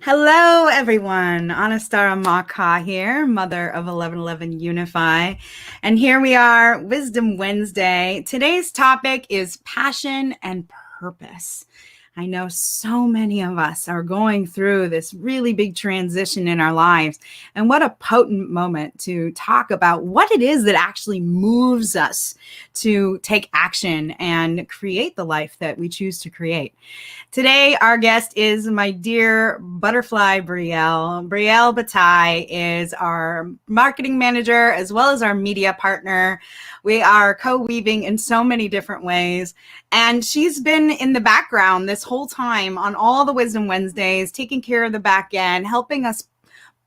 Hello, everyone. Anastara Maka here, mother of 1111 Unify. And here we are, Wisdom Wednesday. Today's topic is passion and purpose. I know so many of us are going through this really big transition in our lives. And what a potent moment to talk about what it is that actually moves us to take action and create the life that we choose to create. Today, our guest is my dear butterfly, Brielle. Brielle Bataille is our marketing manager as well as our media partner. We are co-weaving in so many different ways. And she's been in the background this whole time on all the Wisdom Wednesdays, taking care of the back end, helping us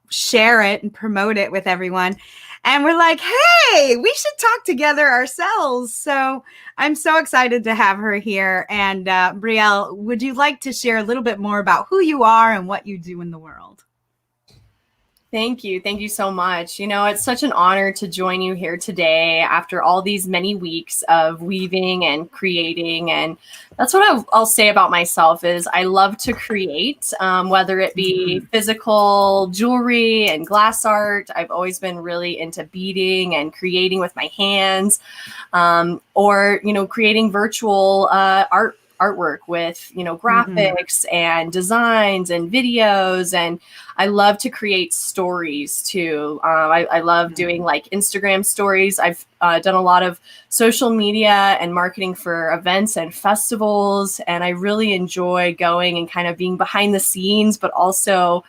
share it and promote it with everyone. And we're like, hey, we should talk together ourselves. So I'm so excited to have her here. And Brielle, would you like to share a little bit more about who you are and what you do in the world? Thank you. Thank you so much. You know, it's such an honor to join you here today after all these many weeks of weaving and creating. And that's what I'll say about myself is I love to create, whether it be physical jewelry and glass art. I've always been really into beading and creating with my hands, or, you know, creating virtual artwork with, you know, graphics and designs and videos. And I love to create stories too. I love doing like Instagram stories. I've done a lot of social media and marketing for events and festivals. And I really enjoy going and kind of being behind the scenes, but also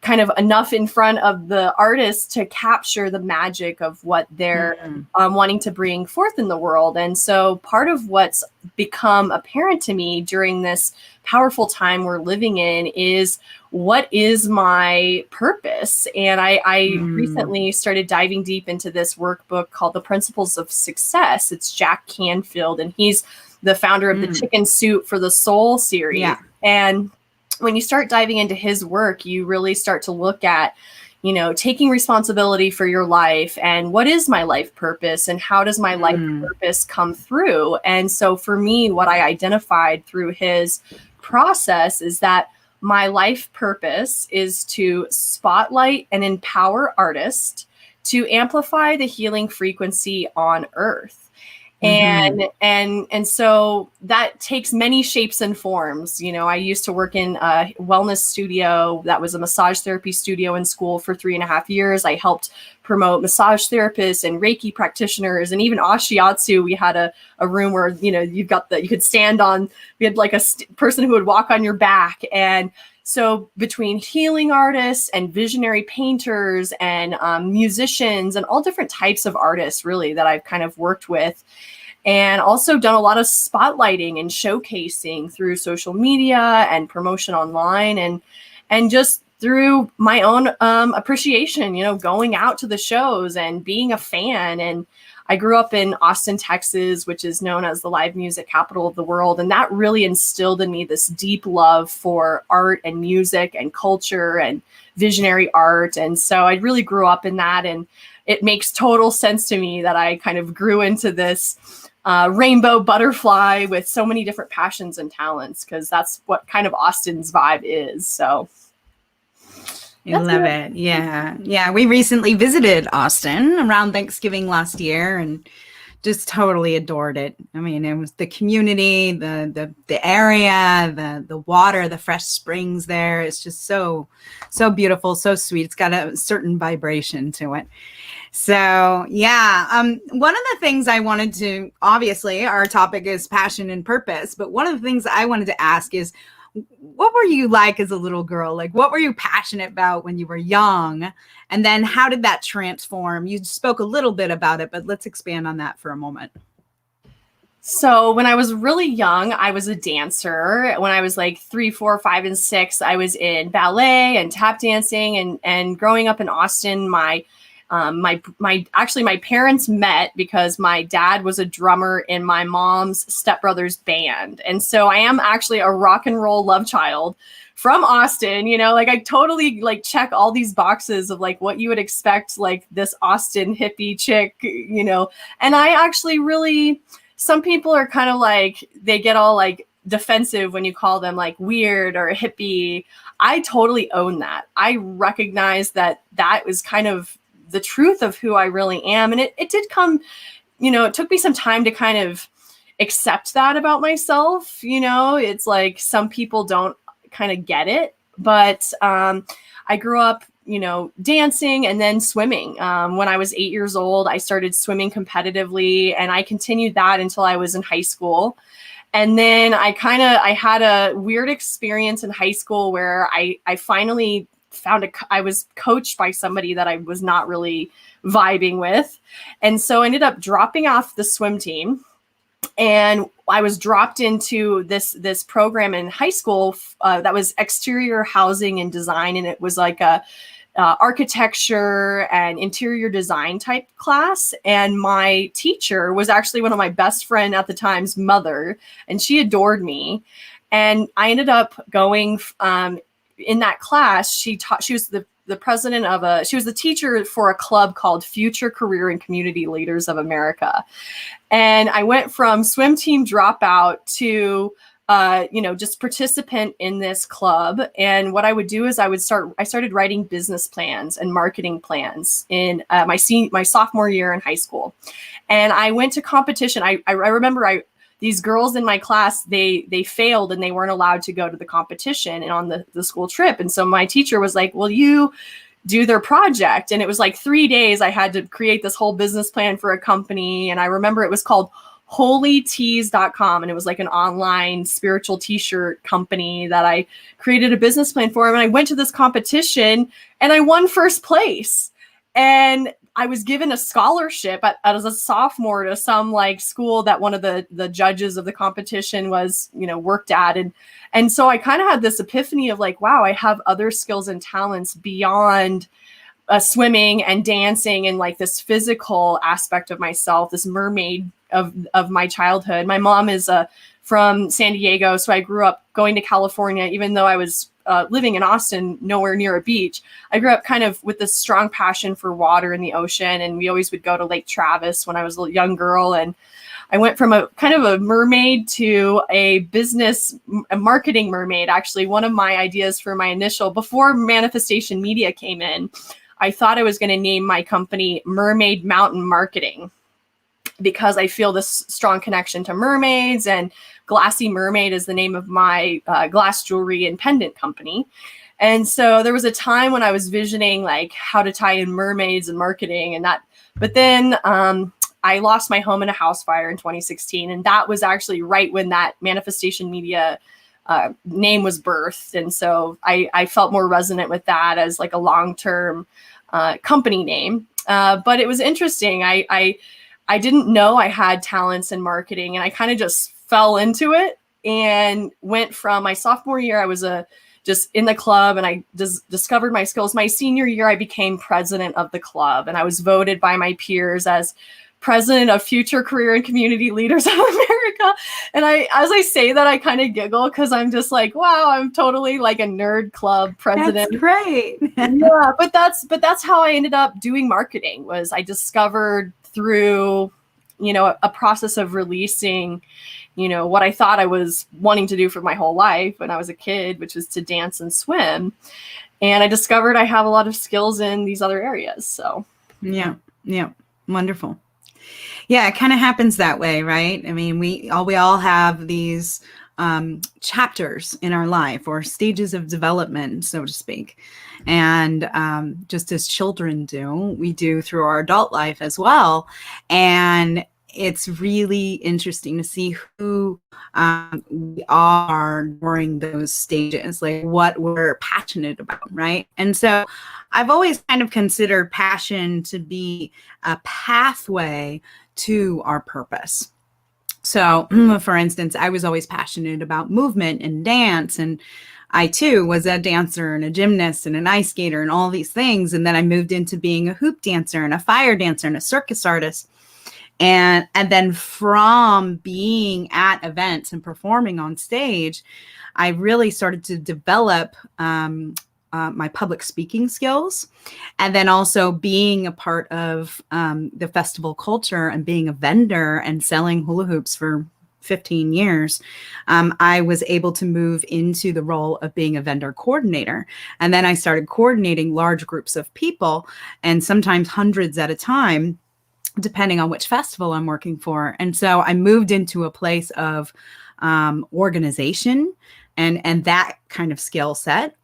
kind of enough in front of the artists to capture the magic of what they're wanting to bring forth in the world. And so part of what's become apparent to me during this powerful time we're living in is what is my purpose? And I recently started diving deep into this workbook called The Principles of Success. It's Jack Canfield, and he's the founder of the Chicken Soup for the Soul series. Yeah. And when you start diving into his work, you really start to look at, you know, taking responsibility for your life and what is my life purpose and how does my life purpose come through? And so for me, what I identified through his process is that my life purpose is to spotlight and empower artists to amplify the healing frequency on Earth. And so that takes many shapes and forms. You know, I used to work in a wellness studio that was a massage therapy studio in school for 3.5 years. I helped promote massage therapists and Reiki practitioners and even Ashiatsu. We had a room where, you know, you could stand on, we had like a person who would walk on your back. And so between healing artists and visionary painters and musicians and all different types of artists, really, that I've kind of worked with, and also done a lot of spotlighting and showcasing through social media and promotion online, and just through my own appreciation, you know, going out to the shows and being a fan. And I grew up in Austin, Texas, which is known as the live music capital of the world. And that really instilled in me this deep love for art and music and culture and visionary art. And so I really grew up in that. And it makes total sense to me that I kind of grew into this rainbow butterfly with so many different passions and talents, because that's what kind of Austin's vibe is. So I love it. Yeah. Yeah. We recently visited Austin around Thanksgiving last year and just totally adored it. I mean, it was the community, the area, the water, the fresh springs there. It's just so beautiful, so sweet. It's got a certain vibration to it. So yeah, one of the things I wanted to, obviously our topic is passion and purpose, but one of the things I wanted to ask is, what were you like as a little girl? Like, what were you passionate about when you were young? And then how did that transform? You spoke a little bit about it, but let's expand on that for a moment. So when I was really young, I was a dancer. When I was like 3, 4, 5, and 6, I was in ballet and tap dancing. And growing up in Austin, my parents met because my dad was a drummer in my mom's stepbrother's band. And so I am actually a rock and roll love child from Austin. You know, like I totally like check all these boxes of like what you would expect, like this Austin hippie chick, you know. And I actually really, some people are kind of like, they get all like defensive when you call them like weird or a hippie. I totally own that. I recognize that that was kind of the truth of who I really am. And it did come, it took me some time to kind of accept that about myself. It's like some people don't kind of get it, but I grew up, dancing and then swimming. When I was 8 years old, I started swimming competitively, and I continued that until I was in high school. And then I had a weird experience in high school where I finally I was coached by somebody that I was not really vibing with. And so I ended up dropping off the swim team, and I was dropped into this program in high school that was exterior housing and design. And it was like a architecture and interior design type class. And my teacher was actually one of my best friend at the time's mother, and she adored me. And I ended up going in that class. She was the president of she was the teacher for a club called Future Career and Community Leaders of America. And I went from swim team dropout to just participant in this club. And what I would do is I started writing business plans and marketing plans in my sophomore year in high school. And I went to competition. I remember these girls in my class, they failed and they weren't allowed to go to the competition and on the school trip. And so my teacher was like, well, you do their project. And it was like 3 days. I had to create this whole business plan for a company. And I remember it was called holytees.com. And it was like an online spiritual t-shirt company that I created a business plan for. And I went to this competition and I won first place. And I was given a scholarship as a sophomore to some like school that one of the judges of the competition was, worked at. And so I kind of had this epiphany of like, wow, I have other skills and talents beyond swimming and dancing and like this physical aspect of myself, this mermaid of my childhood. My mom is from San Diego, so I grew up going to California, even though I was living in Austin, nowhere near a beach. I grew up kind of with this strong passion for water and the ocean, and we always would go to Lake Travis when I was a young girl. And I went from a kind of a mermaid to a marketing mermaid. Actually, one of my ideas for my before Manifestation Media came in, I thought I was going to name my company Mermaid Mountain Marketing, because I feel this strong connection to mermaids, and Glassy Mermaid is the name of my glass jewelry and pendant company. And so there was a time when I was visioning like how to tie in mermaids and marketing and that, but then I lost my home in a house fire in 2016. And that was actually right when that Manifestation Media name was birthed. And so I felt more resonant with that as like a long-term company name. But it was interesting. I didn't know I had talents in marketing, and I kind of just fell into it and went from my sophomore year. I was just in the club, and I discovered my skills. My senior year, I became president of the club, and I was voted by my peers as president of Future Career and Community Leaders of America. And as I say that, I kind of giggle because I'm just like, wow, I'm totally like a nerd club president. That's great. Yeah, but that's how I ended up doing marketing. Was I discovered through, a process of releasing, what I thought I was wanting to do for my whole life when I was a kid, which was to dance and swim. And I discovered I have a lot of skills in these other areas. So yeah, wonderful. Yeah, it kind of happens that way, right? I mean, we all have these chapters in our life, or stages of development, so to speak. And just as children do, we do through our adult life as well. And it's really interesting to see who we are during those stages, like what we're passionate about, right? And so I've always kind of considered passion to be a pathway to our purpose. So, for instance, I was always passionate about movement and dance, and I too was a dancer and a gymnast and an ice skater and all these things. And then I moved into being a hoop dancer and a fire dancer and a circus artist. And then from being at events and performing on stage, I really started to develop my public speaking skills, and then also being a part of the festival culture and being a vendor and selling hula hoops for 15 years, I was able to move into the role of being a vendor coordinator. And then I started coordinating large groups of people, and sometimes hundreds at a time, depending on which festival I'm working for. And so I moved into a place of organization and that kind of skill set.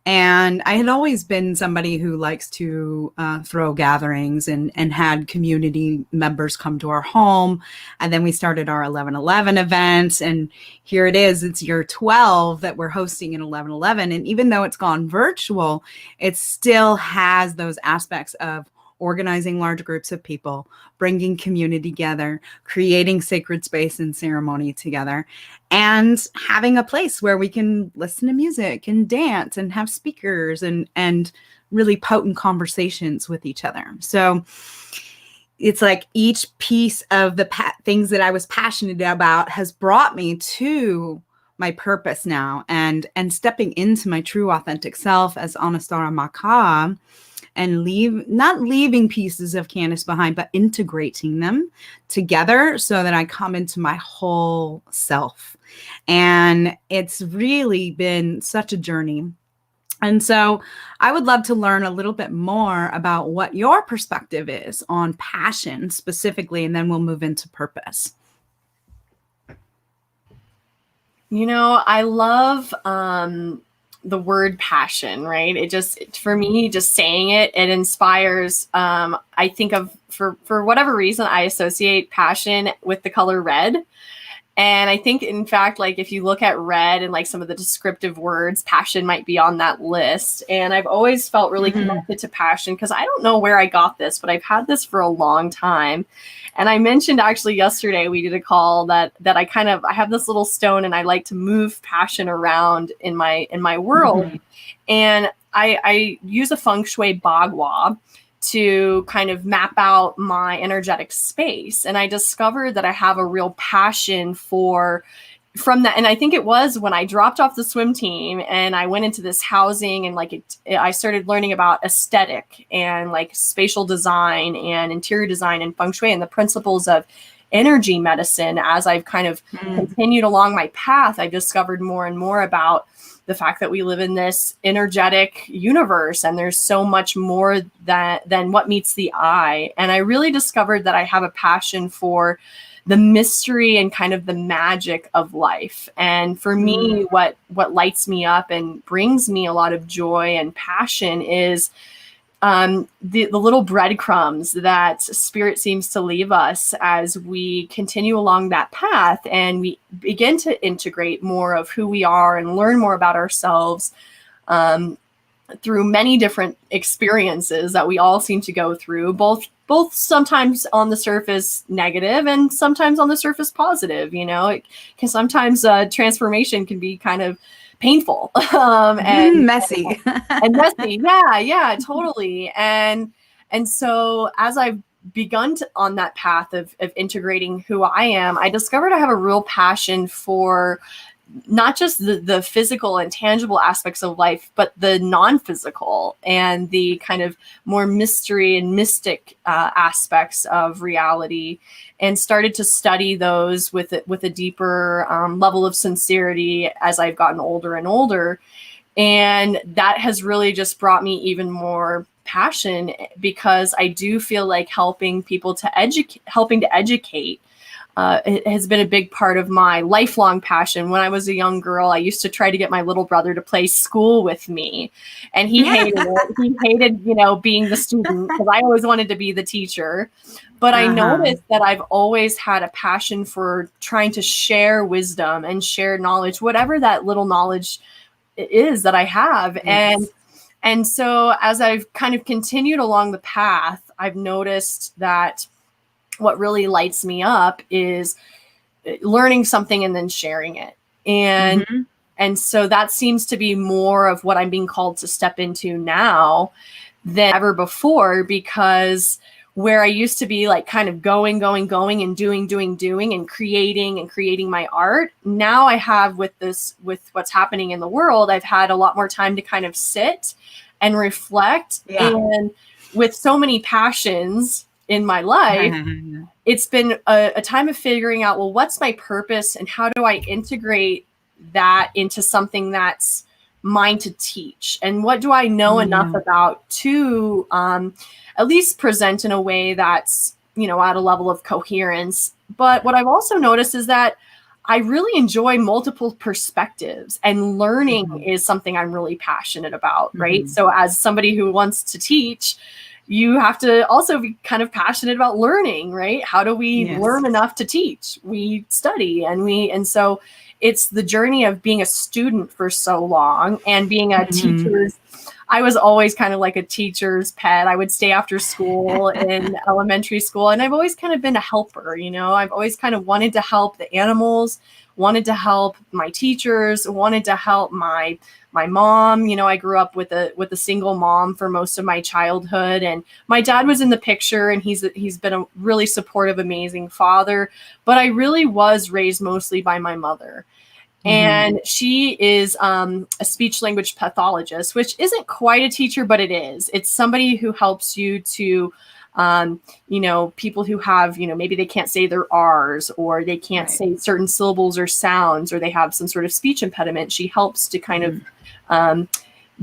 And I had always been somebody who likes to throw gatherings and had community members come to our home. And then we started our 11/11 events. And here it is, it's year 12 that we're hosting in 11/11. And even though it's gone virtual, it still has those aspects of organizing large groups of people, bringing community together, creating sacred space and ceremony together, and having a place where we can listen to music and dance and have speakers and really potent conversations with each other. So it's like each piece of the things that I was passionate about has brought me to my purpose now, and stepping into my true authentic self as Anastara Maka, and not leaving pieces of Candace behind, but integrating them together so that I come into my whole self. And it's really been such a journey. And so I would love to learn a little bit more about what your perspective is on passion specifically, and then we'll move into purpose. You know, I love the word passion, right? It just, for me, just saying it inspires. I think of, for whatever reason, I associate passion with the color red. And I think, in fact, like if you look at red and like some of the descriptive words, passion might be on that list. And I've always felt really connected to passion, because I don't know where I got this, but I've had this for a long time. And I mentioned actually yesterday, we did a call that I have this little stone, and I like to move passion around in my world. And I use a feng shui bagua to kind of map out my energetic space. And I discovered that I have a real passion from that. And I think it was when I dropped off the swim team and I went into this housing, and I started learning about aesthetic and like spatial design and interior design and feng shui and the principles of energy medicine. As I've kind of continued along my path, I've discovered more and more about the fact that we live in this energetic universe, and there's so much more than what meets the eye. And I really discovered that I have a passion for the mystery and kind of the magic of life. And for me, what lights me up and brings me a lot of joy and passion is the little breadcrumbs that spirit seems to leave us as we continue along that path, and we begin to integrate more of who we are and learn more about ourselves through many different experiences that we all seem to go through, both sometimes on the surface negative and sometimes on the surface positive. You know, because sometimes transformation can be kind of painful and messy. And messy. Yeah, totally. And so as I've begun on that path of integrating who I am, I discovered I have a real passion for not just the physical and tangible aspects of life, but the non-physical and the kind of more mystery and mystic aspects of reality, and started to study those with a deeper level of sincerity as I've gotten older and older. And that has really just brought me even more passion, because I do feel like helping to educate it has been a big part of my lifelong passion. When I was a young girl, I used to try to get my little brother to play school with me, and he hated it. He hated, being the student, because I always wanted to be the teacher. But I noticed that I've always had a passion for trying to share wisdom and share knowledge, whatever that little knowledge is that I have. Yes. And so as I've kind of continued along the path, I've noticed that what really lights me up is learning something and then sharing it. And so that seems to be more of what I'm being called to step into now than ever before, because where I used to be like kind of going and doing and creating my art, now I have with what's happening in the world, I've had a lot more time to kind of sit and reflect. And with so many passions in my life, it's been a time of figuring out, well, what's my purpose and how do I integrate that into something that's mine to teach? And what do I know enough about to at least present in a way that's, at a level of coherence? But what I've also noticed is that I really enjoy multiple perspectives, and learning is something I'm really passionate about, right? So as somebody who wants to teach, you have to also be kind of passionate about learning, right? How do we learn enough to teach? We study, and so it's the journey of being a student for so long and being a teacher's. I was always kind of like a teacher's pet. I would stay after school in elementary school, and I've always kind of been a helper. I've always kind of wanted to help the animals, wanted to help my teachers, wanted to help my mom. I grew up with a single mom for most of my childhood, and my dad was in the picture, and he's been a really supportive, amazing father. But I really was raised mostly by my mother. And she is a speech language pathologist, which isn't quite a teacher, but it is. It's somebody who helps you to, people who have, maybe they can't say their R's, or they can't say certain syllables or sounds, or they have some sort of speech impediment. She helps to kind of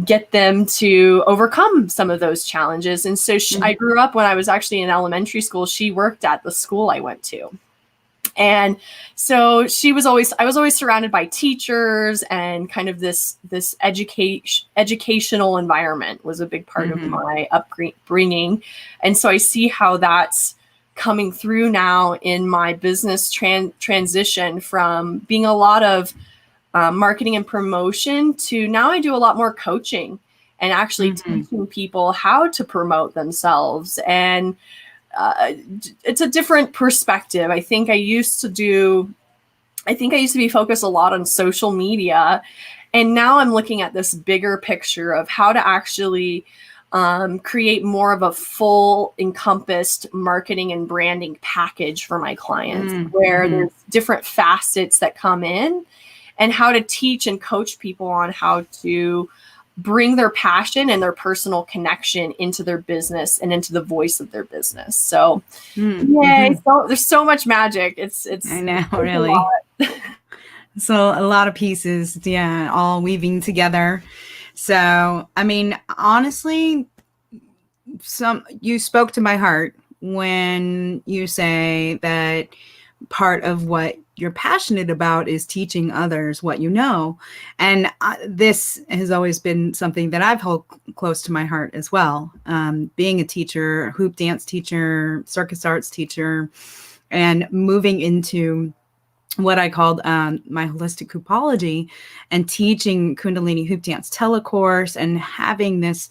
get them to overcome some of those challenges. And so I grew up, when I was actually in elementary school, she worked at the school I went to. And so I was always surrounded by teachers, and kind of this educational environment was a big part of my upbringing. And so I see how that's coming through now in my business transition from being a lot of marketing and promotion to now I do a lot more coaching and actually teaching people how to promote themselves. And it's a different perspective. I think I used to be focused a lot on social media, and now I'm looking at this bigger picture of how to actually create more of a full encompassed marketing and branding package for my clients, where there's different facets that come in, and how to teach and coach people on how to bring their passion and their personal connection into their business and into the voice of their business. So, yay! So there's so much magic. It's I know, really. So a lot of pieces, all weaving together. So, I mean, honestly, you spoke to my heart when you say that part of what you're passionate about is teaching others what you know. And this has always been something that I've held close to my heart as well. Being a teacher, hoop dance teacher, circus arts teacher, and moving into what I called my holistic hoopology, and teaching Kundalini hoop dance telecourse, and having this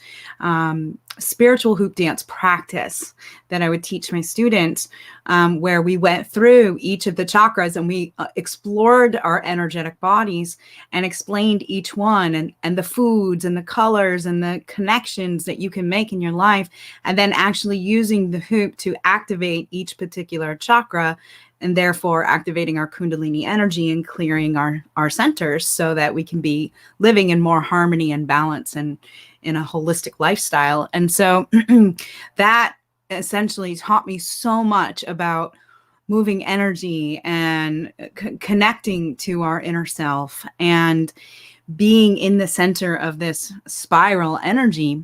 spiritual hoop dance practice that I would teach my students, where we went through each of the chakras and we explored our energetic bodies and explained each one, and the foods and the colors and the connections that you can make in your life, and then actually using the hoop to activate each particular chakra, and therefore activating our Kundalini energy and clearing our centers, so that we can be living in more harmony and balance and in a holistic lifestyle. And so that essentially taught me so much about moving energy and connecting to our inner self and being in the center of this spiral energy.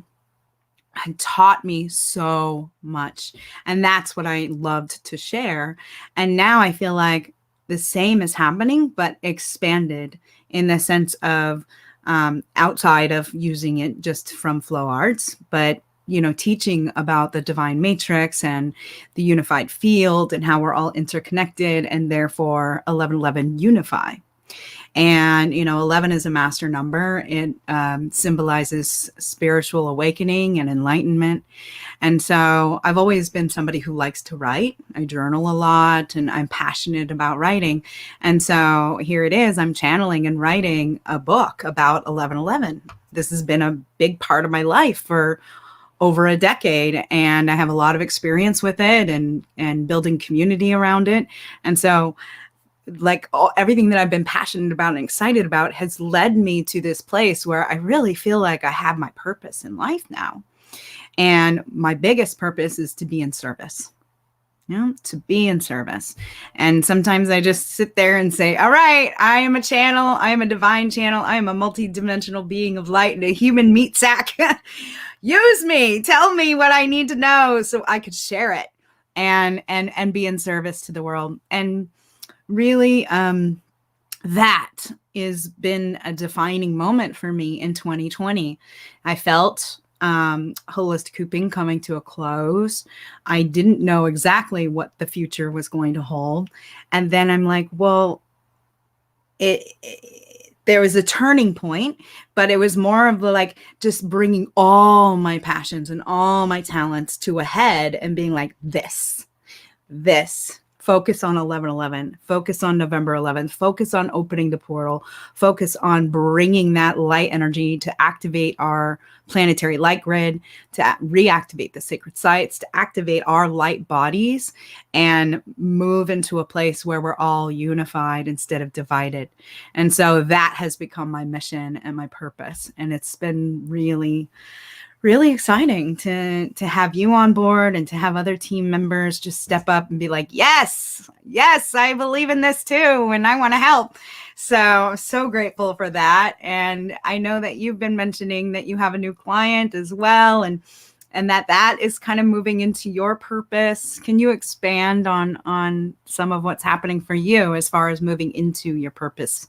Had taught me so much. And that's what I loved to share. And now I feel like the same is happening, but expanded in the sense of outside of using it just from flow arts, but teaching about the divine matrix and the unified field and how we're all interconnected, and therefore 1111 unify. And, 11 is a master number. It symbolizes spiritual awakening and enlightenment. And so I've always been somebody who likes to write. I journal a lot, and I'm passionate about writing. And so here it is, I'm channeling and writing a book about 1111. This has been a big part of my life for over a decade, and I have a lot of experience with it and building community around it. And so everything that I've been passionate about and excited about has led me to this place where I really feel like I have my purpose in life now. And my biggest purpose is to be in service. To be in service. And sometimes I just sit there and say, all right, I am a channel. I am a divine channel. I am a multidimensional being of light and a human meat sack. Use me. Tell me what I need to know so I could share it and be in service to the world. And really, that has been a defining moment for me in 2020. I felt holistic cooping coming to a close. I didn't know exactly what the future was going to hold. And then I'm like, well, there was a turning point, but it was more of like just bringing all my passions and all my talents to a head and being like, this, focus on 11/11, focus on November 11th, focus on opening the portal, focus on bringing that light energy to activate our planetary light grid, to reactivate the sacred sites, to activate our light bodies and move into a place where we're all unified instead of divided. And so that has become my mission and my purpose. And it's been really exciting to have you on board and to have other team members just step up and be like, yes, I believe in this too, and I want to help. So grateful for that. And I know that you've been mentioning that you have a new client as well, and that is kind of moving into your purpose. Can you expand on some of what's happening for you as far as moving into your purpose?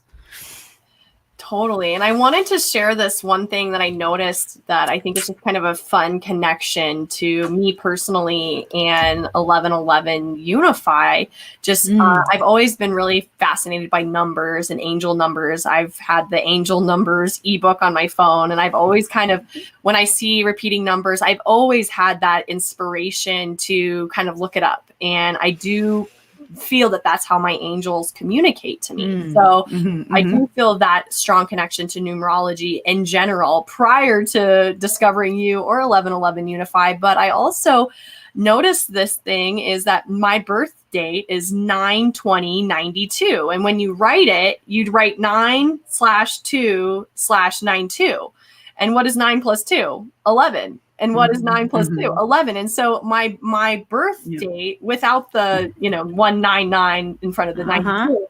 Totally. And I wanted to share this one thing that I noticed that I think is just kind of a fun connection to me personally and 11/11 Unify. I've always been really fascinated by numbers and angel numbers. I've had the angel numbers ebook on my phone, and I've always kind of, when I see repeating numbers, I've always had that inspiration to kind of look it up. And I do feel that that's how my angels communicate to me. So I do feel that strong connection to numerology in general prior to discovering you or 11/11 Unify. But I also noticed this thing is that my birth date is 9/20/92. And when you write it, you'd write 9/2/92. And what is 9 plus 2? 11. And what is 9 plus 2? 11. And so my birth date without the, 199 in front of the 92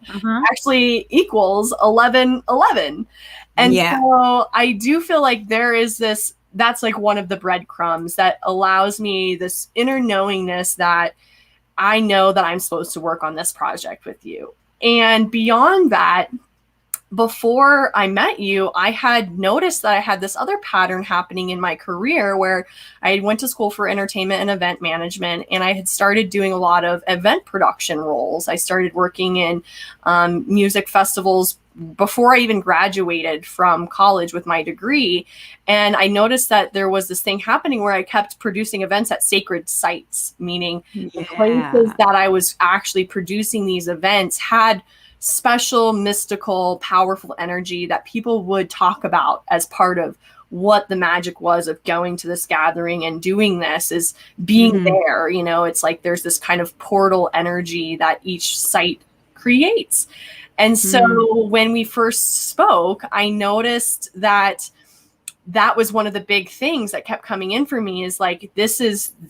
actually equals 11/11. And so I do feel like there is this, that's like one of the breadcrumbs that allows me this inner knowingness that I know that I'm supposed to work on this project with you. And beyond that, before I met you, I had noticed that I had this other pattern happening in my career where I went to school for entertainment and event management, and I had started doing a lot of event production roles. I started working in music festivals before I even graduated from college with my degree. And I noticed that there was this thing happening where I kept producing events at sacred sites, meaning the places that I was actually producing these events had special, mystical, powerful energy that people would talk about as part of what the magic was of going to this gathering and doing this, is being there. It's like there's this kind of portal energy that each site creates. And so when we first spoke, I noticed that was one of the big things that kept coming in for me, is like,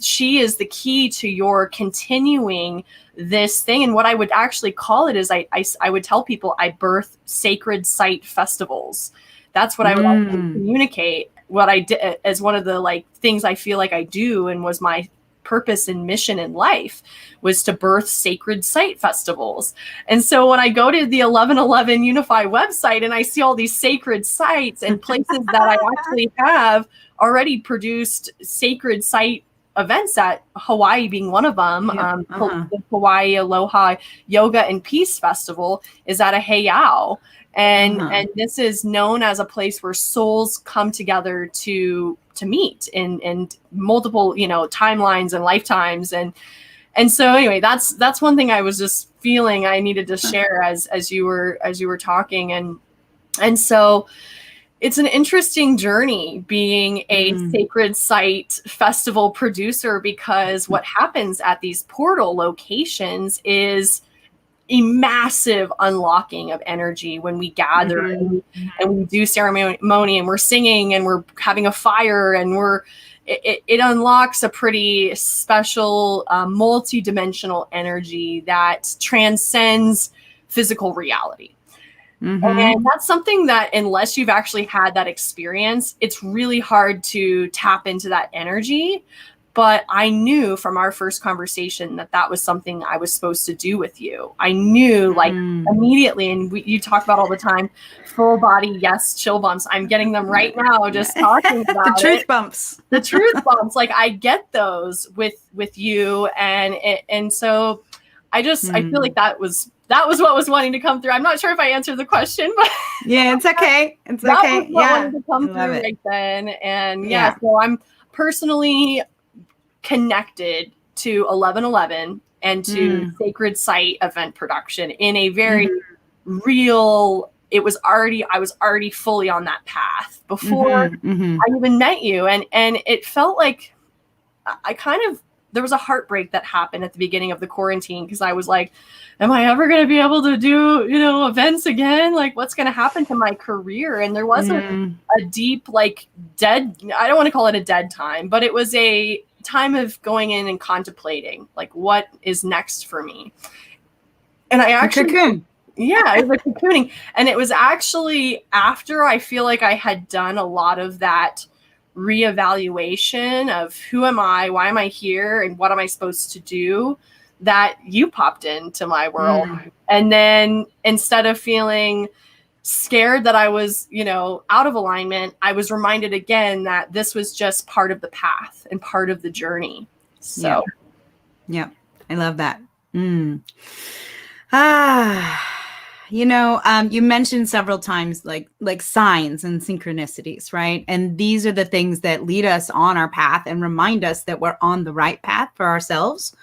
she is the key to your continuing this thing. And what I would actually call it is I would tell people I birth sacred site festivals. That's what I would communicate. What I did as one of the things I feel like I do, and was my purpose and mission in life, was to birth sacred site festivals. And so when I go to the 11/11 Unify website and I see all these sacred sites and places that I actually have already produced sacred site events at, Hawaii being one of them, the Hawaii Aloha Yoga and Peace Festival is at a heiau. And this is known as a place where souls come together to meet in multiple, timelines and lifetimes. And so anyway, that's one thing I was just feeling I needed to share as you were talking. And so it's an interesting journey being a sacred site festival producer, because what happens at these portal locations is a massive unlocking of energy when we gather and we do ceremony and we're singing and we're having a fire and we're it unlocks a pretty special multi-dimensional energy that transcends physical reality. And that's something that, unless you've actually had that experience, it's really hard to tap into that energy. But I knew from our first conversation that that was something I was supposed to do with you. I knew like immediately, and you talk about all the time, full body, yes, chill bumps. I'm getting them right now, just talking about the truth bumps. The truth bumps. Like I get those with you, and so I feel like that was what was wanting to come through. I'm not sure if I answered the question, but yeah, it's okay. It's that okay. was what wanted to come through right then. And so I'm personally connected to 1111 and to Sacred Site event production in a very real. I was already fully on that path before I even met you, and it felt like there was a heartbreak that happened at the beginning of the quarantine, because I was like, am I ever going to be able to do, events again? Like, what's going to happen to my career? And there was a deep, like, dead, I don't want to call it a dead time, but it was a time of going in and contemplating, like, what is next for me? And I actually, it was a cocooning. And it was actually after I feel like I had done a lot of that reevaluation of who am I, why am I here, and what am I supposed to do, that you popped into my world. And then instead of feeling scared that I was, out of alignment, I was reminded again that this was just part of the path and part of the journey. So yeah, I love that. You mentioned several times like signs and synchronicities, right? And these are the things that lead us on our path and remind us that we're on the right path for ourselves.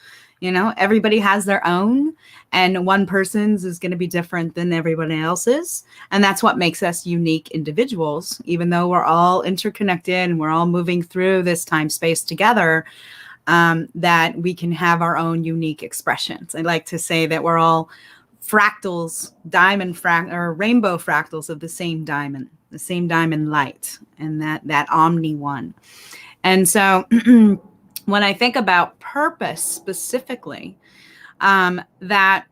Everybody has their own, and one person's is going to be different than everybody else's. And that's what makes us unique individuals, even though we're all interconnected and we're all moving through this time space together, that we can have our own unique expressions. I like to say that we're all fractals, or rainbow fractals of the same diamond light, and that omni one. And so when I think about purpose specifically, that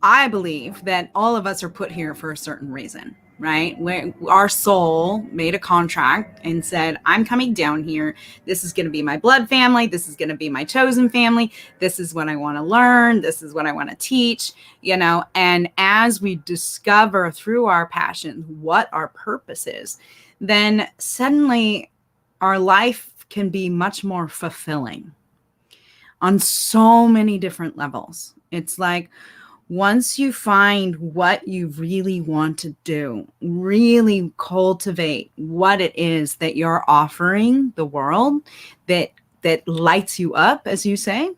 I believe that all of us are put here for a certain reason, right? Where our soul made a contract and said, I'm coming down here. This is going to be my blood family. This is going to be my chosen family. This is what I want to learn. This is what I want to teach, and as we discover through our passions what our purpose is, then suddenly our life can be much more fulfilling on so many different levels. It's like, once you find what you really want to do, really cultivate what it is that you're offering the world that lights you up, as you say,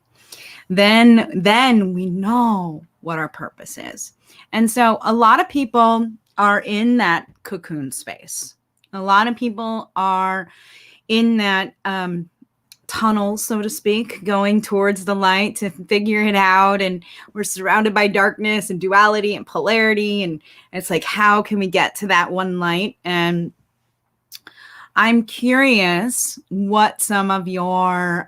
then we know what our purpose is. And so a lot of people are in that cocoon space. A lot of people are in that tunnel, so to speak, going towards the light to figure it out. And we're surrounded by darkness and duality and polarity. And it's like, how can we get to that one light? And I'm curious what some of your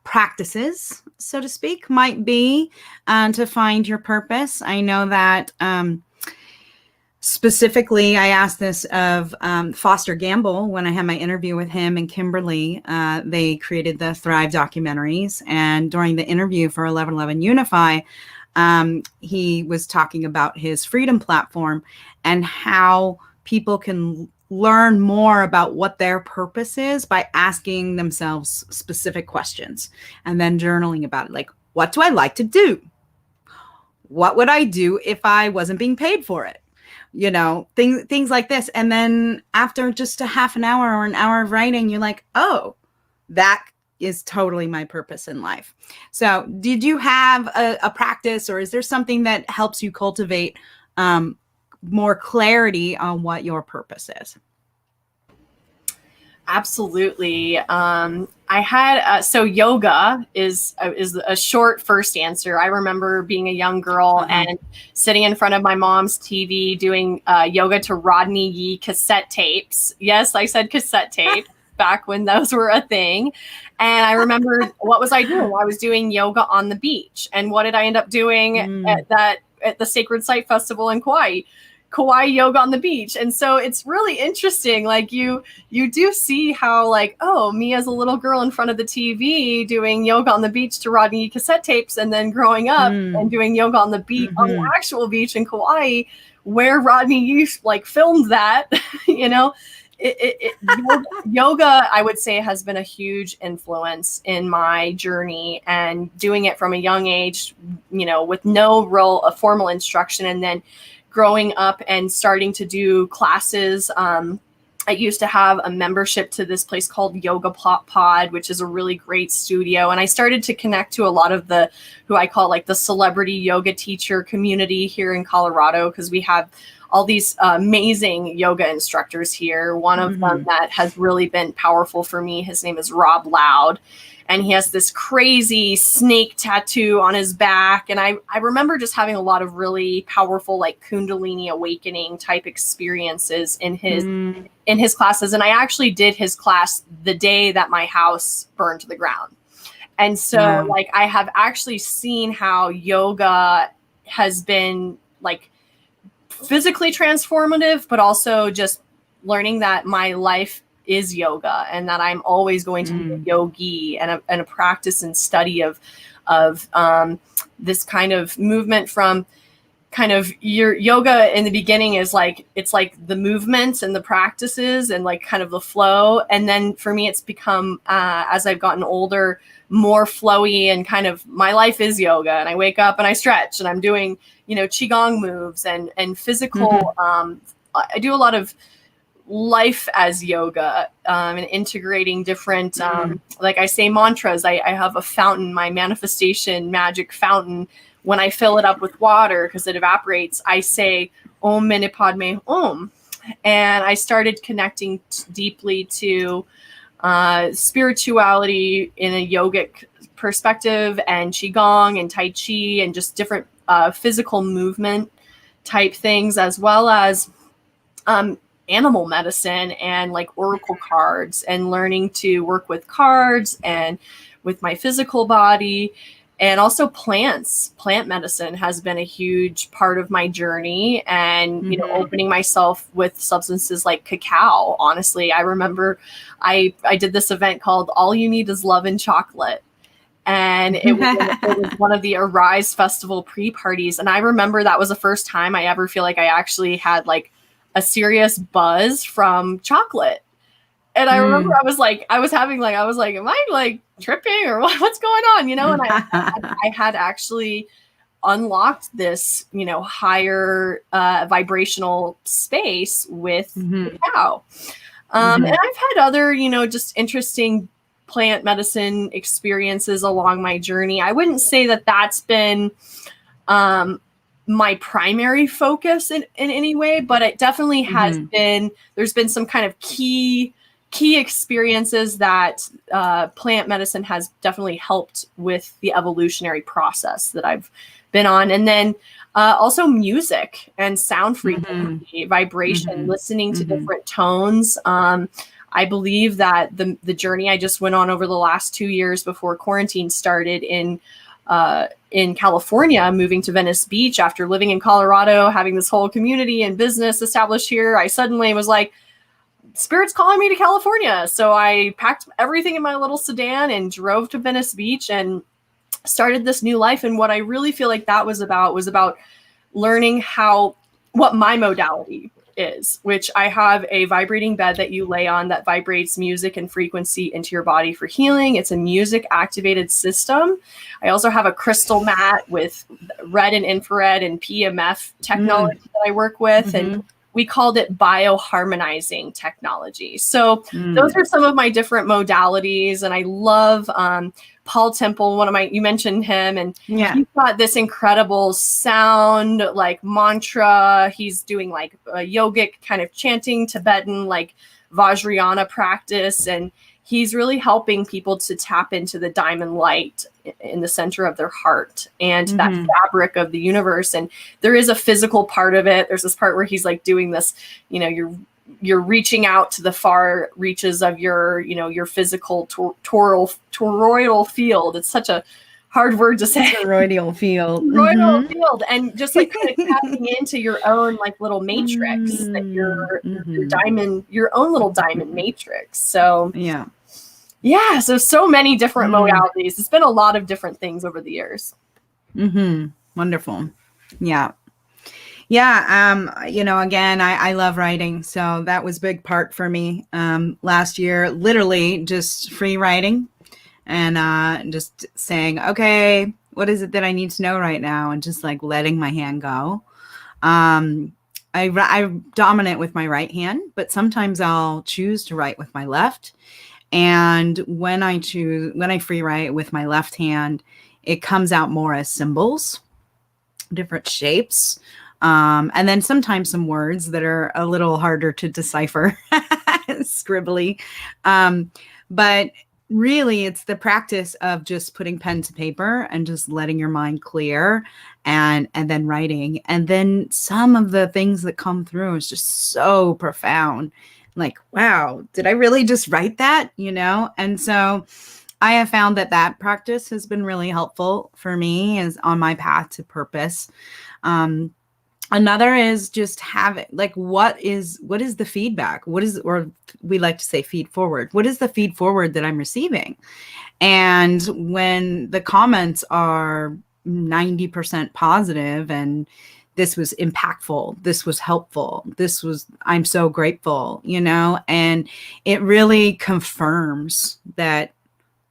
practices, so to speak, might be to find your purpose. I know that specifically, I asked this of Foster Gamble when I had my interview with him and Kimberly. They created the Thrive documentaries. And during the interview for 1111 Unify, he was talking about his freedom platform and how people can learn more about what their purpose is by asking themselves specific questions and then journaling about it. Like, what do I like to do? What would I do if I wasn't being paid for it? Things like this. And then after just a half an hour or an hour of writing, you're like, oh, that is totally my purpose in life. So did you have a practice, or is there something that helps you cultivate more clarity on what your purpose is? Absolutely. I had so yoga is a short first answer. I remember being a young girl and sitting in front of my mom's TV doing yoga to Rodney Yee cassette tapes. Yes, I said cassette tape back when those were a thing. And I remember what was I doing? I was doing yoga on the beach. And what did I end up doing at the Sacred Site Festival in Kauai? Kauai yoga on the beach. And so it's really interesting. Like you do see how like, oh, me as a little girl in front of the TV doing yoga on the beach to Rodney cassette tapes, and then growing up and doing yoga on the beach, on the actual beach in Kauai, where Rodney like filmed that, you know, yoga, I would say, has been a huge influence in my journey, and doing it from a young age, you know, with no real formal instruction. And then growing up and starting to do classes. I used to have a membership to this place called Yoga Pod, which is a really great studio. And I started to connect to a lot of the, who I call like the celebrity yoga teacher community here in Colorado, because we have all these amazing yoga instructors here. One of them that has really been powerful for me, his name is Rob Loud. And he has this crazy snake tattoo on his back. And I remember just having a lot of really powerful, like Kundalini awakening type experiences in his classes. And I actually did his class the day that my house burned to the ground. And so like, I have actually seen how yoga has been like physically transformative, but also just learning that my life is yoga, and that I'm always going to be a yogi, and a practice and study of this kind of movement. From kind of your yoga in the beginning is like, it's like the movements and the practices and like kind of the flow. And then for me, it's become, as I've gotten older, more flowy, and kind of my life is yoga, and I wake up and I stretch, and I'm doing, you know, Qigong moves and physical. I do a lot of life as yoga, and integrating different, like I say mantras. I have a fountain, my manifestation magic fountain. When I fill it up with water, because it evaporates, I say Om Mani Padme Om. And I started connecting deeply to spirituality in a yogic perspective, and Qigong and Tai Chi, and just different physical movement type things, as well as animal medicine and like oracle cards, and learning to work with cards and with my physical body. And also plant medicine has been a huge part of my journey, and, you know, opening myself with substances like cacao. Honestly, I remember I did this event called All You Need Is Love and Chocolate. And it was one of the Arise Festival pre-parties. And I remember that was the first time I ever feel like I actually had like a serious buzz from chocolate. And I remember I was like, am I like tripping or what's going on? You know, and I had actually unlocked this, you know, higher vibrational space with cacao. And I've had other, you know, just interesting plant medicine experiences along my journey. I wouldn't say that that's been my primary focus in any way, but it definitely has been. There's been some kind of key experiences that plant medicine has definitely helped with the evolutionary process that I've been on. And then also music and sound frequency, vibration, listening to different tones. I believe that the journey I just went on over the last 2 years before quarantine started in California, moving to Venice Beach after living in Colorado, having this whole community and business established here, I suddenly was like, Spirit's calling me to California. So I packed everything in my little sedan and drove to Venice Beach and started this new life. And what I really feel like that was about learning what my modality is, which I have a vibrating bed that you lay on that vibrates music and frequency into your body for healing. It's a music activated system. I also have a crystal mat with red and infrared and PMF technology that I work with. And we called it bioharmonizing technology. So those are some of my different modalities. And I love Paul Temple, you mentioned him, and he's got this incredible sound, like mantra. He's doing like a yogic kind of chanting, Tibetan, like Vajrayana practice. And he's really helping people to tap into the diamond light in the center of their heart and that fabric of the universe. And there is a physical part of it. There's this part where he's like doing this, you know, you're reaching out to the far reaches of your, you know, your physical toroidal field. It's such a hard word to say. Toroidal field. Toroidal field. And just like kind of tapping into your own like little matrix that your diamond, your own little diamond matrix. So yeah. So many different modalities. It's been a lot of different things over the years. Wonderful. Yeah. Yeah. You know, again, I love writing. So that was a big part for me. Last year, literally just free writing and just saying, okay, what is it that I need to know right now? And just like letting my hand go. I'm dominant with my right hand, but sometimes I'll choose to write with my left. And when I free write with my left hand, it comes out more as symbols, different shapes. And then sometimes some words that are a little harder to decipher, scribbly. But really, it's the practice of just putting pen to paper and just letting your mind clear and then writing. And then some of the things that come through is just so profound. Like, wow, did I really just write that? You know? And so I have found that practice has been really helpful for me as on my path to purpose. Another is just have it like, what is the feedback? Or we like to say feed forward. What is the feed forward that I'm receiving? And when the comments are 90% positive and this was impactful, this was helpful, I'm so grateful, you know, and it really confirms that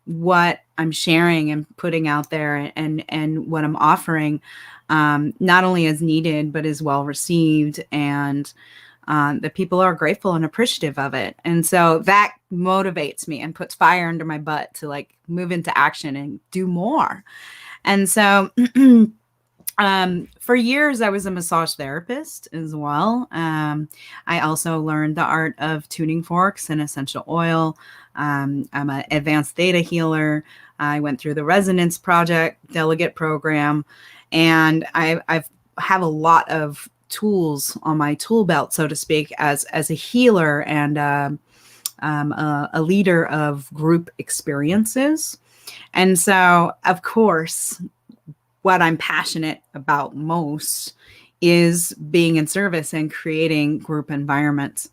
what I'm sharing and putting out there and what I'm offering not only is needed, but is well received, and the people are grateful and appreciative of it. And so that motivates me and puts fire under my butt to like move into action and do more. And so for years, I was a massage therapist as well. I also learned the art of tuning forks and essential oil. I'm an advanced theta healer. I went through the resonance project delegate program, and I have a lot of tools on my tool belt, so to speak, as a healer and a leader of group experiences. And so, of course, what I'm passionate about most is being in service and creating group environments.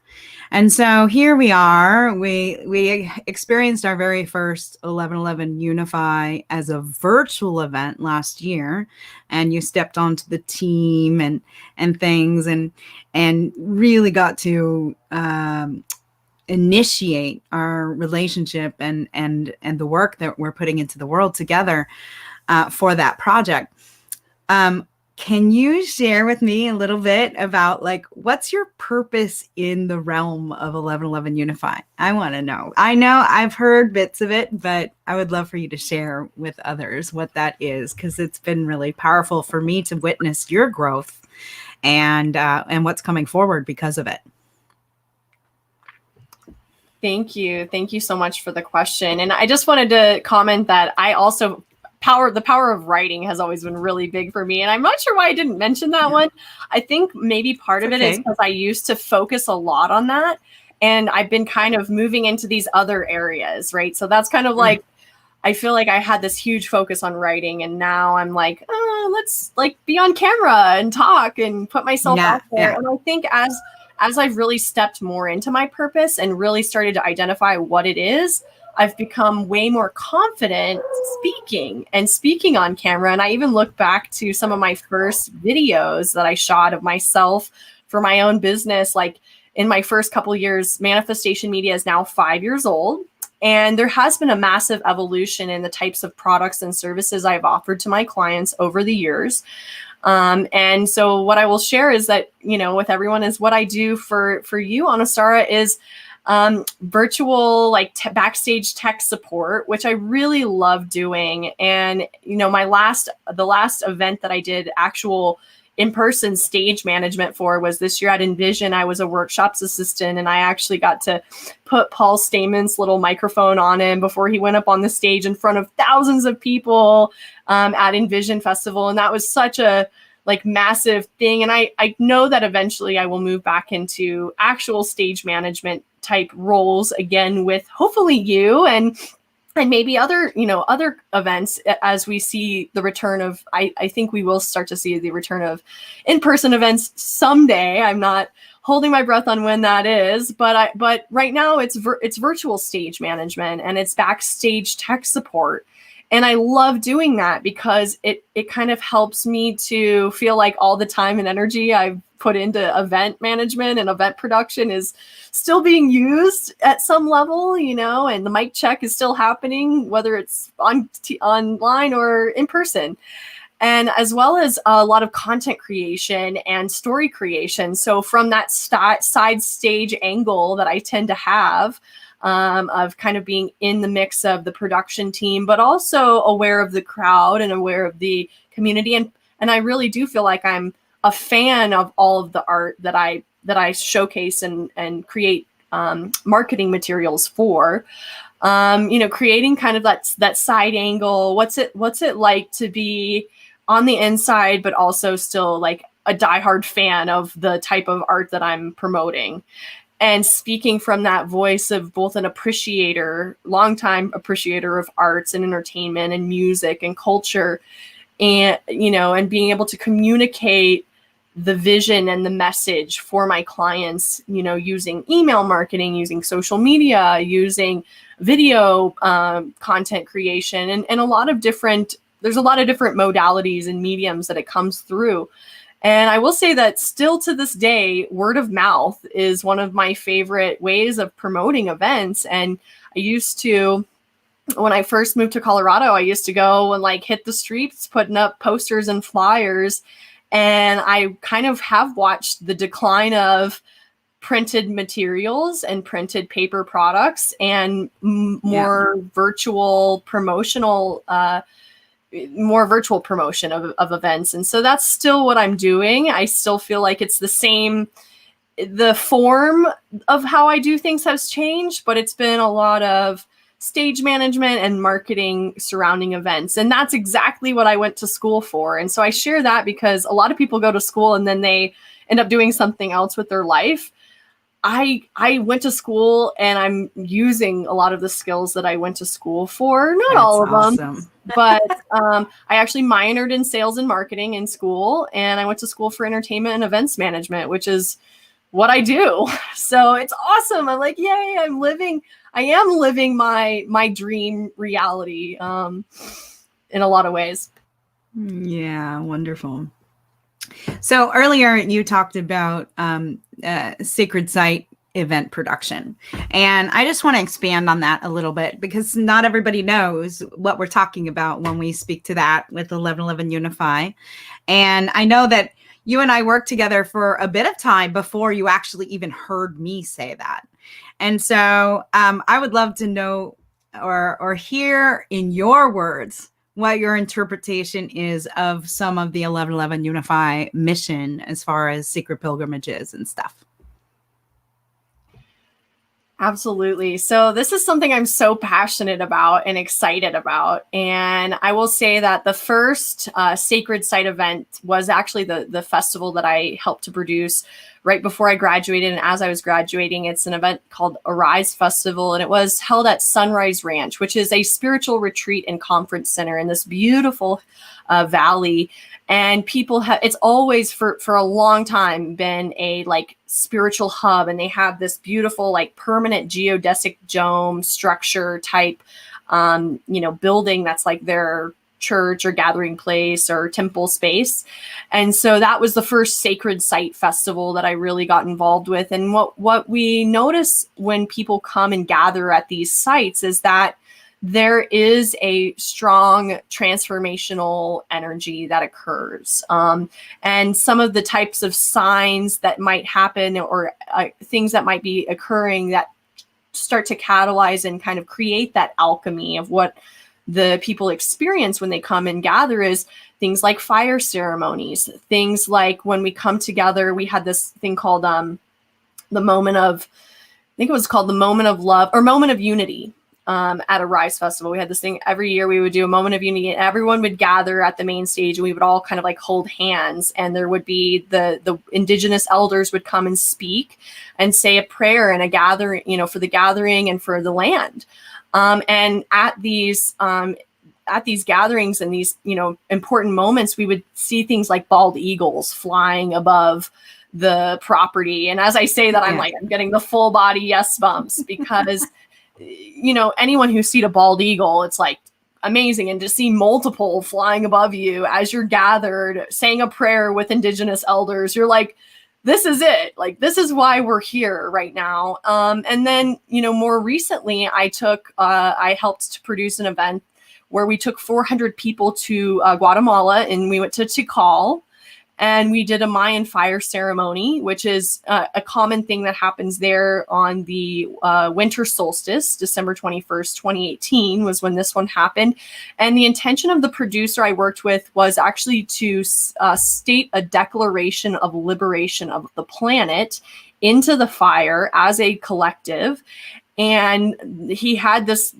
And so here we are. We experienced our very first 11/11 Unify as a virtual event last year, and you stepped onto the team and things and really got to initiate our relationship and the work that we're putting into the world together for that project. Can you share with me a little bit about like, what's your purpose in the realm of 11/11 Unify? I want to know. I know I've heard bits of it, but I would love for you to share with others what that is, because it's been really powerful for me to witness your growth and what's coming forward because of it. Thank you. Thank you so much for the question. And I just wanted to comment that I also the power of writing has always been really big for me. And I'm not sure why I didn't mention that one. I think maybe part of it is because I used to focus a lot on that. And I've been kind of moving into these other areas, right? So that's kind of like, I feel like I had this huge focus on writing, and now I'm like, oh, let's like be on camera and talk and put myself out there. And I think as I've really stepped more into my purpose and really started to identify what it is, I've become way more confident speaking on camera. And I even look back to some of my first videos that I shot of myself for my own business. Like in my first couple of years, Manifestation Media is now 5 years old. And there has been a massive evolution in the types of products and services I've offered to my clients over the years. And so what I will share is that, you know, with everyone is what I do for you, Anastara, is virtual like backstage tech support, which I really love doing. And, you know, the last event that I did, in-person stage management for was this year at Envision. I was a workshops assistant, and I actually got to put Paul Stament's little microphone on him before he went up on the stage in front of thousands of people at Envision Festival. And that was such a massive thing. And I know that eventually I will move back into actual stage management type roles again with hopefully you and maybe other events as we see the return of, I think we will start to see the return of in-person events someday. I'm not holding my breath on when that is, but right now it's virtual stage management and it's backstage tech support. And I love doing that because it kind of helps me to feel like all the time and energy I've put into event management and event production is still being used at some level, and the mic check is still happening, whether it's online or in person. And as well as a lot of content creation and story creation. So from that side stage angle that I tend to have, of kind of being in the mix of the production team, but also aware of the crowd and aware of the community. And I really do feel like I'm a fan of all of the art that I showcase and create marketing materials for. Creating kind of that side angle. What's it like to be on the inside, but also still like a diehard fan of the type of art that I'm promoting? And speaking from that voice of both an appreciator, longtime appreciator of arts and entertainment and music and culture, and being able to communicate the vision and the message for my clients, using email marketing, using social media, using video content creation, and there's a lot of different modalities and mediums that it comes through. And I will say that still to this day, word of mouth is one of my favorite ways of promoting events. And I used to, when I first moved to Colorado, I used to go and hit the streets, putting up posters and flyers. And I kind of have watched the decline of printed materials and printed paper products and more virtual promotion of events. And so that's still what I'm doing. I still feel like it's the same. The form of how I do things has changed, but it's been a lot of stage management and marketing surrounding events. And that's exactly what I went to school for. And so I share that because a lot of people go to school and then they end up doing something else with their life. I went to school and I'm using a lot of the skills that I went to school for. Not That's all of awesome. them, but I actually minored in sales and marketing in school, and I went to school for entertainment and events management, which is what I do. So it's awesome. I'm like, yay! I am living my dream reality in a lot of ways. Yeah, wonderful. So earlier you talked about sacred site event production, and I just want to expand on that a little bit because not everybody knows what we're talking about when we speak to that with 1111 Unify. And I know that you and I worked together for a bit of time before you actually even heard me say that. And so I would love to know or hear in your words what your interpretation is of some of the 1111 Unify mission as far as secret pilgrimages and stuff. Absolutely. So this is something I'm so passionate about and excited about. And I will say that the first sacred site event was actually the festival that I helped to produce right before I graduated. And as I was graduating, it's an event called Arise Festival. And it was held at Sunrise Ranch, which is a spiritual retreat and conference center in this beautiful valley. And people have, it's always for a long time been a spiritual hub. And they have this beautiful, permanent geodesic dome structure type, building that's like their church or gathering place or temple space. And so that was the first sacred site festival that I really got involved with. And what we notice when people come and gather at these sites is that there is a strong transformational energy that occurs. And some of the types of signs that might happen or things that might be occurring that start to catalyze and kind of create that alchemy of what the people experience when they come and gather is things like fire ceremonies, things like when we come together, we had this thing called the moment of, I think it was called the moment of love or moment of unity. At a Rise festival, we had this thing every year. We would do a moment of unity, and everyone would gather at the main stage, and we would all kind of like hold hands. And there would be the indigenous elders would come and speak and say a prayer and a gathering, you know, for the gathering and for the land. And at these gatherings and these, you know, important moments, we would see things like bald eagles flying above the property. And as I say that, I'm getting the full body yes bumps because you know, anyone who's seen a bald eagle, it's like amazing. And to see multiple flying above you as you're gathered, saying a prayer with indigenous elders, you're like, this is it. Like, this is why we're here right now. And then, you know, more recently, I helped to produce an event where we took 400 people to Guatemala, and we went to Tikal. And we did a Mayan fire ceremony, which is a common thing that happens there on the winter solstice, December 21st, 2018 was when this one happened. And the intention of the producer I worked with was actually to state a declaration of liberation of the planet into the fire as a collective. And he had this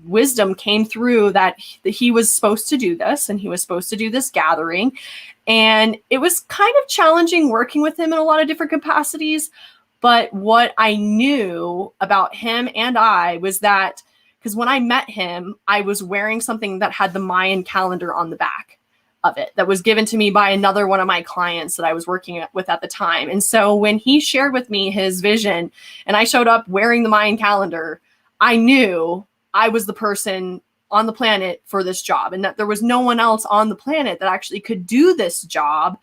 wisdom came through that he was supposed to do this, and he was supposed to do this gathering. And it was kind of challenging working with him in a lot of different capacities. But what I knew about him and I was that, because when I met him, I was wearing something that had the Mayan calendar on the back of it that was given to me by another one of my clients that I was working with at the time. And so when he shared with me his vision and I showed up wearing the Mayan calendar, I knew I was the person on the planet for this job, and that there was no one else on the planet that actually could do this job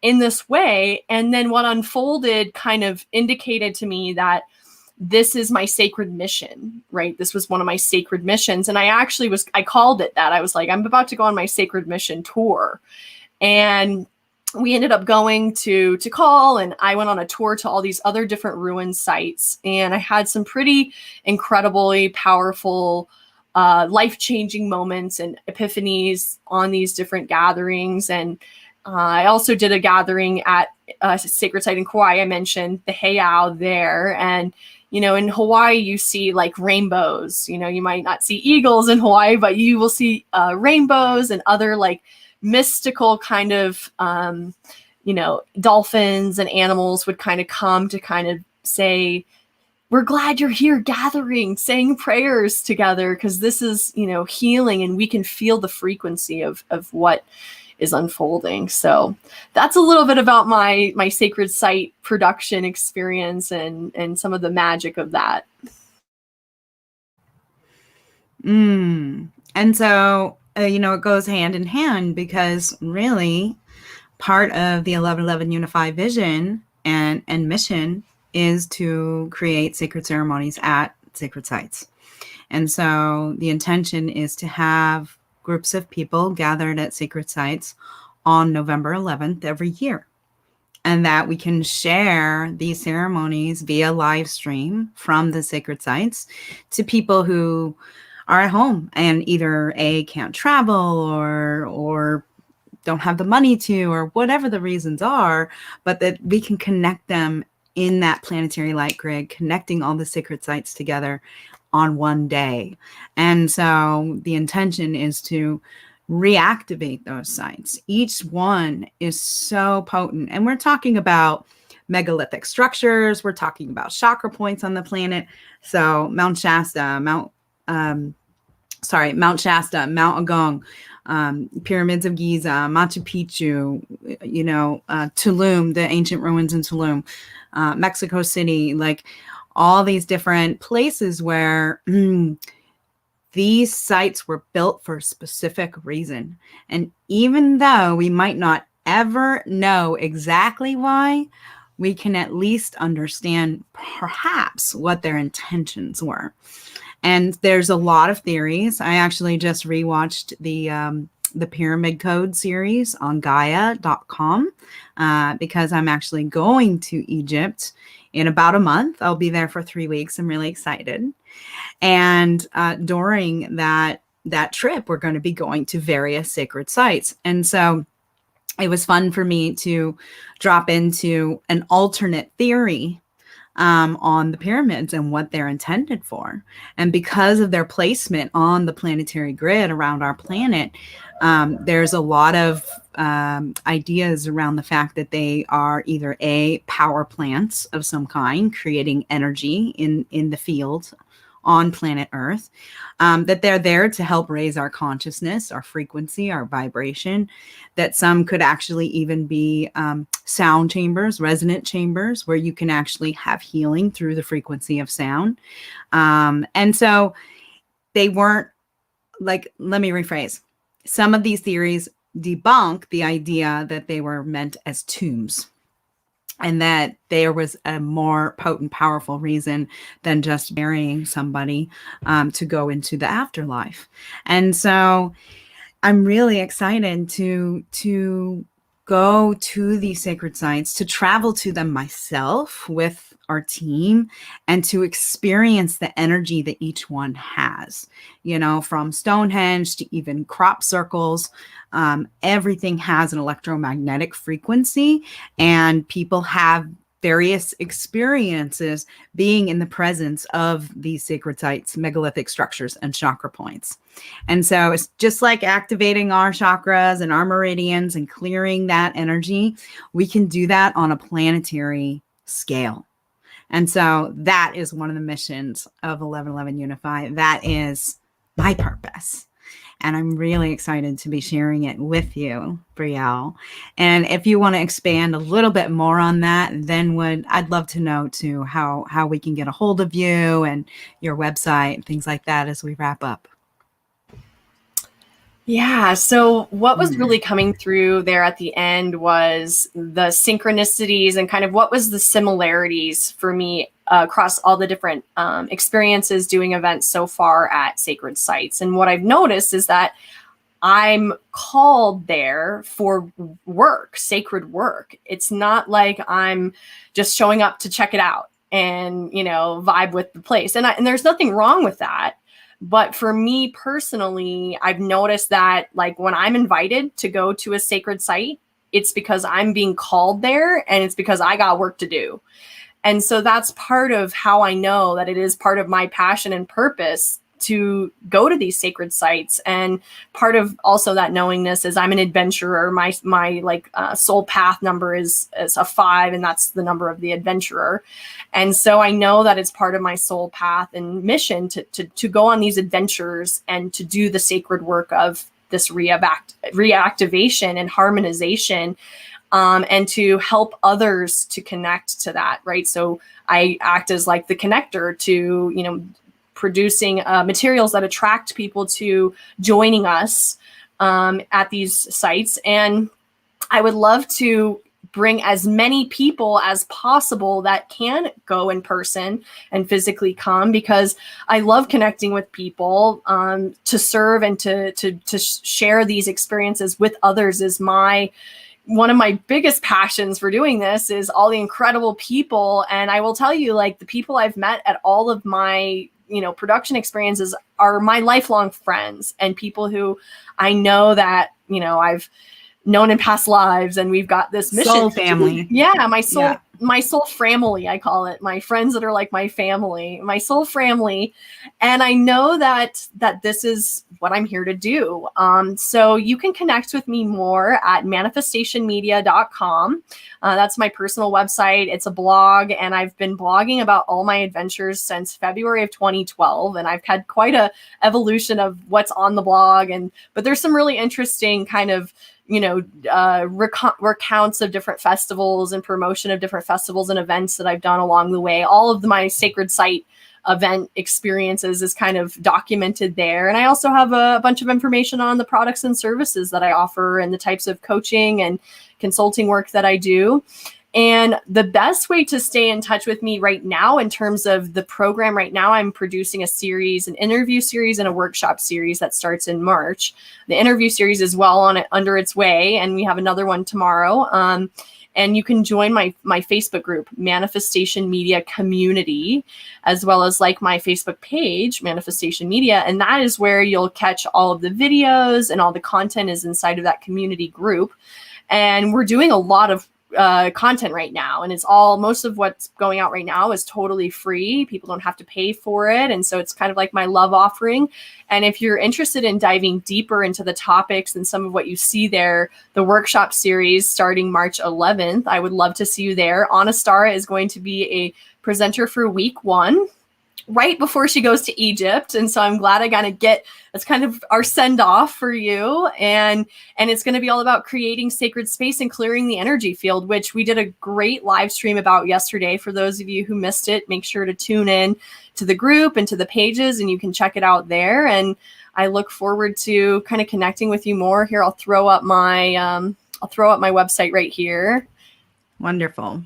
in this way. And then what unfolded kind of indicated to me that this is my sacred mission, right? This was one of my sacred missions. And I called it that. I was like, I'm about to go on my sacred mission tour. And we ended up going to Tikal, and I went on a tour to all these other different ruin sites. And I had some pretty incredibly powerful, life-changing moments and epiphanies on these different gatherings. And I also did a gathering at a sacred site in Kauai. I mentioned the heiau there. And you know, in Hawaii, you see like rainbows. You know, you might not see eagles in Hawaii, but you will see rainbows and other like mystical kind of, you know, dolphins and animals would kind of come to kind of say, we're glad you're here gathering, saying prayers together, because this is, you know, healing, and we can feel the frequency of what is unfolding. So that's a little bit about my sacred site production experience and some of the magic of that. And so, you know, it goes hand in hand, because really part of the 1111 Unified vision and mission is to create sacred ceremonies at sacred sites. And so the intention is to have groups of people gathered at sacred sites on November 11th every year, and that we can share these ceremonies via live stream from the sacred sites to people who are at home and either can't travel or don't have the money to, or whatever the reasons are, but that we can connect them in that planetary light grid, connecting all the sacred sites together on one day. And so the intention is to reactivate those sites. Each one is so potent. And we're talking about megalithic structures. We're talking about chakra points on the planet. So Mount Shasta, Mount Agong, pyramids of Giza, Machu Picchu, you know, Tulum, the ancient ruins in Tulum, Mexico City, like all these different places where these sites were built for a specific reason. And even though we might not ever know exactly why, we can at least understand perhaps what their intentions were. And there's a lot of theories. I actually just rewatched the Pyramid Code series on Gaia.com because I'm actually going to Egypt in about a month. I'll be there for 3 weeks. I'm really excited. And during that trip, we're going to be going to various sacred sites. And so it was fun for me to drop into an alternate theory on the pyramids and what they're intended for. And because of their placement on the planetary grid around our planet, there's a lot of ideas around the fact that they are either power plants of some kind, creating energy in the field on planet Earth, that they're there to help raise our consciousness, our frequency, our vibration, that some could actually even be sound chambers, resonant chambers, where you can actually have healing through the frequency of sound. And so they weren't like, let me rephrase. Some of these theories debunk the idea that they were meant as tombs, and that there was a more potent, powerful reason than just burying somebody to go into the afterlife. And so I'm really excited to go to these sacred sites, to travel to them myself with our team, and to experience the energy that each one has, from Stonehenge to even crop circles. Everything has an electromagnetic frequency, and people have various experiences being in the presence of these sacred sites, megalithic structures, and chakra points. And so it's just like activating our chakras and our meridians and clearing that energy. We can do that on a planetary scale. And so that is one of the missions of 1111 Unify. That is my purpose. And I'm really excited to be sharing it with you, Brielle. And if you want to expand a little bit more on that, then I'd love to know too how we can get a hold of you and your website and things like that as we wrap up. Yeah. So what was really coming through there at the end was the synchronicities and kind of what was the similarities for me across all the different experiences doing events so far at sacred sites. And what I've noticed is that I'm called there for work, sacred work. It's not like I'm just showing up to check it out and, vibe with the place. And there's nothing wrong with that. But for me personally, I've noticed that like when I'm invited to go to a sacred site, it's because I'm being called there, and it's because I got work to do. And so that's part of how I know that it is part of my passion and purpose to go to these sacred sites. And part of also that knowingness is I'm an adventurer. My soul path number is a 5, and that's the number of the adventurer. And so I know that it's part of my soul path and mission to go on these adventures and to do the sacred work of this reactivation and harmonization, and to help others to connect to that, right? So I act as like the connector to, producing materials that attract people to joining us at these sites. And I would love to bring as many people as possible that can go in person and physically come, because I love connecting with people. To serve and to share these experiences with others is one of my biggest passions for doing this, is all the incredible people. And I will tell you, like, the people I've met at all of my production experiences are my lifelong friends, and people who I know that, I've known in past lives, and we've got this mission. Soul family. Yeah, my soul family, I call it. My friends that are like my family, my soul family. And I know that this is what I'm here to do. So you can connect with me more at manifestationmedia.com. That's my personal website. It's a blog, and I've been blogging about all my adventures since February of 2012. And I've had quite a evolution of what's on the blog. But there's some really interesting kind of recounts of different festivals and promotion of different festivals and events that I've done along the way. All of my sacred site event experiences is kind of documented there. And I also have a bunch of information on the products and services that I offer and the types of coaching and consulting work that I do. And the best way to stay in touch with me right now, in terms of the program right now, I'm producing a series, an interview series and a workshop series that starts in March. The interview series is well under its way, and we have another one tomorrow. And you can join my Facebook group, Manifestation Media Community, as well as like my Facebook page, Manifestation Media. And that is where you'll catch all of the videos, and all the content is inside of that community group. And we're doing a lot of content right now, and it's all, most of what's going out right now is totally free. People don't have to pay for it, and so it's kind of like my love offering. And if you're interested in diving deeper into the topics and some of what you see there, the workshop series starting March 11th, I would love to see you there. Anastara is going to be a presenter for week 1, right before she goes to Egypt. And so I'm glad I got to get, that's kind of our send off for you. And it's going to be all about creating sacred space and clearing the energy field, which we did a great live stream about yesterday. For those of you who missed it, make sure to tune in to the group and to the pages, and you can check it out there. And I look forward to kind of connecting with you more here. I'll throw up my website right here. Wonderful.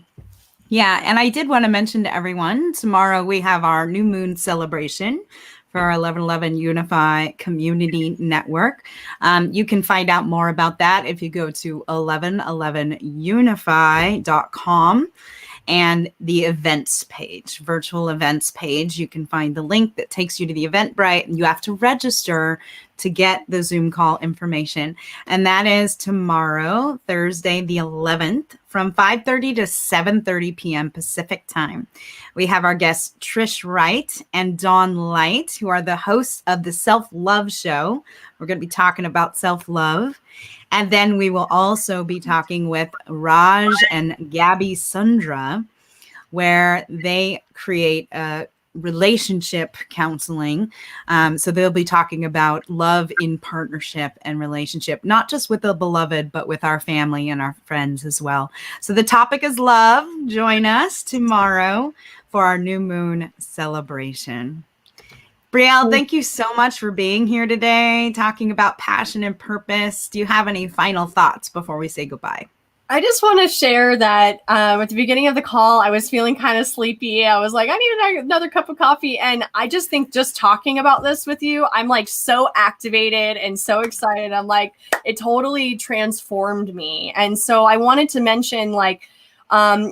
Yeah, and I did want to mention to everyone, tomorrow we have our new moon celebration for our 1111 Unify Community Network. You can find out more about that if you go to 1111unify.com and the events page, virtual events page. You can find the link that takes you to the Eventbrite, and you have to register to get the Zoom call information. And that is tomorrow, Thursday, the 11th, from 5:30 to 7:30 p.m. Pacific time. We have our guests Trish Wright and Dawn Light, who are the hosts of the Self-Love Show. We're going to be talking about self-love. And then we will also be talking with Raj and Gabby Sundra, where they create a relationship counseling. So they'll be talking about love in partnership and relationship, not just with the beloved, but with our family and our friends as well. So the topic is love. Join us tomorrow for our new moon celebration. Brielle, thank you so much for being here today, talking about passion and purpose. Do you have any final thoughts before we say goodbye? I just want to share that at the beginning of the call, I was feeling kind of sleepy. I was like, I need another cup of coffee. And I just think just talking about this with you, I'm like so activated and so excited. I'm like, it totally transformed me. And so I wanted to mention, like,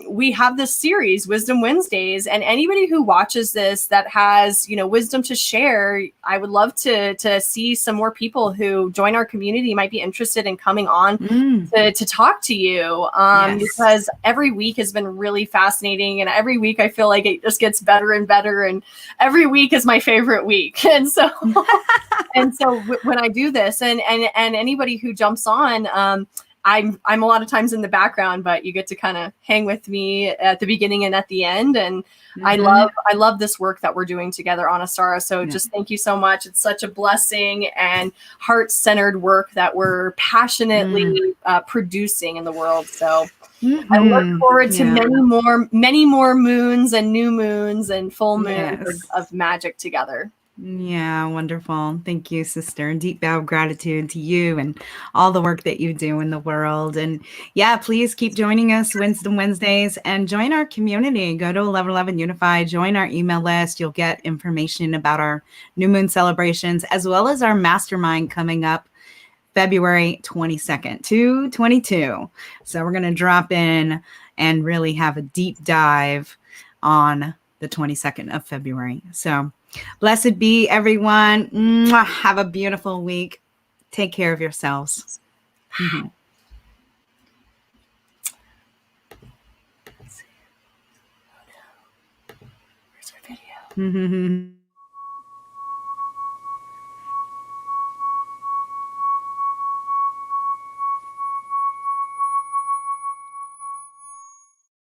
we have this series, Wisdom Wednesdays, and anybody who watches this that has, wisdom to share, I would love to see some more people who join our community, might be interested in coming on to talk to you, because every week has been really fascinating, and every week I feel like it just gets better and better, and every week is my favorite week. And so when I do this, and anybody who jumps on, I'm a lot of times in the background, but you get to kind of hang with me at the beginning and at the end. And I love this work that we're doing together, Anastara. So just thank you so much. It's such a blessing and heart-centered work that we're passionately producing in the world. So I look forward to many more moons and new moons and full moons of magic together. Yeah, wonderful. Thank you, sister. Deep bow of gratitude to you and all the work that you do in the world. And yeah, please keep joining us Wisdom Wednesdays and join our community. Go to 1111 Unify, join our email list. You'll get information about our new moon celebrations, as well as our mastermind coming up February 22nd to 22. So we're going to drop in and really have a deep dive on the 22nd of February. So blessed be everyone. Mwah. Have a beautiful week. Take care of yourselves. Mm-hmm. Where's our video?